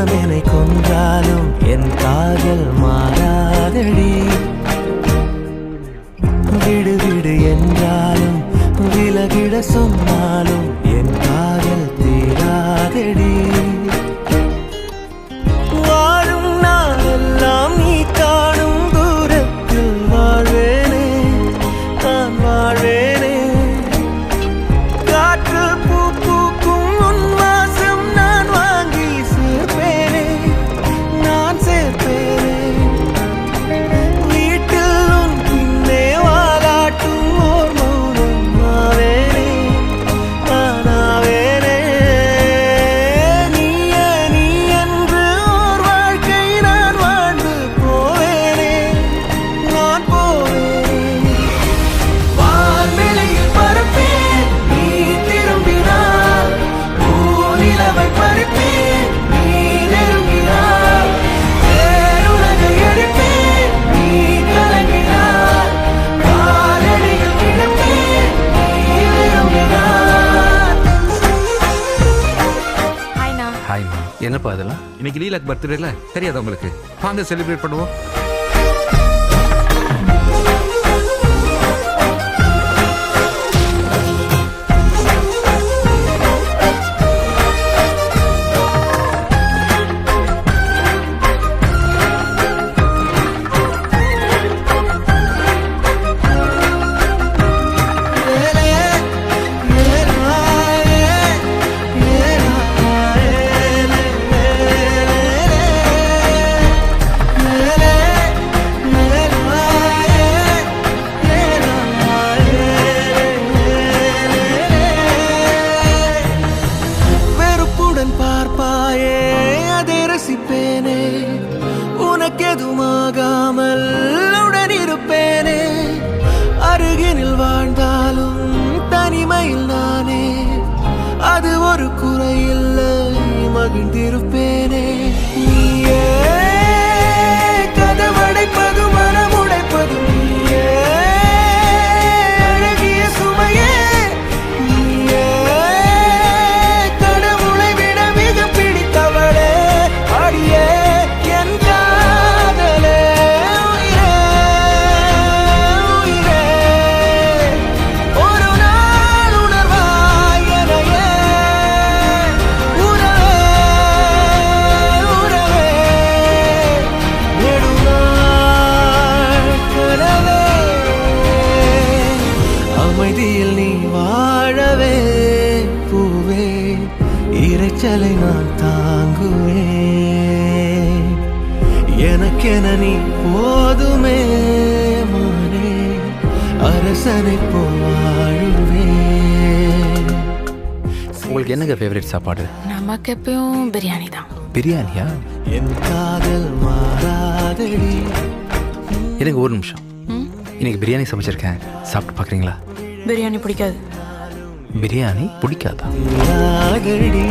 உலகமெனை கொன்றாலும் என் காதல் மாறாதடி. விடு விடு என்றாலும் விலகிட சொன்னாலும் என் காதல் தீராதடி. வாழும் நாளெல்லாம் நீ காணும் தூரத்தில் வாழ்வேனே, நான் வாழ்வேனே. காற்றில் பூ பூக்கும் உன் வாசம் நான் வாங்கி சேர்ப்பேனே, நான் சேர்ப்பேனே. வீட்டில் உன் பின்னே வாலாட்டும் ஓர் மௌனம் ஆவேனே, நானாவேனே. நீயே நீ என்று ஓர் வாழ்க்கை நான் வாழ்ந்து போவேனே, நான் போவேனே. வான்வெளியில் பறப்பேன் நீ திரும்பினார், பூநிலவை பறிப்பேன் நீ நெருங்கினார். பேருலகை எடுப்பேன் நீ கலங்கினார், காலடியில் கிடப்பேன் நீ விரும்பினார். ஹாய்ண்ணா. ஹாய்மா. என்னப்பா இதெல்லாம்? இன்னைக்கு லீலாக்கு பர்த்டேல தெரியாதா உங்களுக்கு? வாங்க செலிப்ரேட் பண்ணுவோம். வெறுப்புடன் பார்ப்பாயே அதை ரசிப்பேனே, உனக்கெதுமாகாமல் உடன் இருப்பேனே. அருகினில் வாழ்ந்தாலும் தனிமையில் நானே, அது ஒரு குறையில்லை, மகிழ்ந்திருப்பேனே. நீயே கதவடைப்பது மனம் உடைப்பது நீயே, அழகிய சுமையே நீயே. கடவுளை விட மிக பிடித்தவளே, அடியே என் காதலே. உயிரே உயிரே, ஒரு நாள் உணர்வாய் எனையே. உறவே உறவே, நெடுநாள் கனவே. அமைதியில் நீ வாழவே பூவே, இரைச்சலை நான் தாங்குவேன். எனக்கென நீ போதுமே மானே, அரசனை போல் வாழுவேன். உங்களுக்கு என்னங்க ஃபேவரட் சாப்பாடு? நமக்கு எப்பயும் பிரியாணி தான். பிரியாணியா? என் காதல் மாறாதடி. எனக்கு ஒரு நிமிஷம். இன்னைக்கு பிரியாணி சமைச்சிருக்கேன், சாப்பிட்டு பார்க்குறீங்களா? பிரியாணி பிடிக்காது. பிரியாணி பிடிக்காதா? தீராதடி.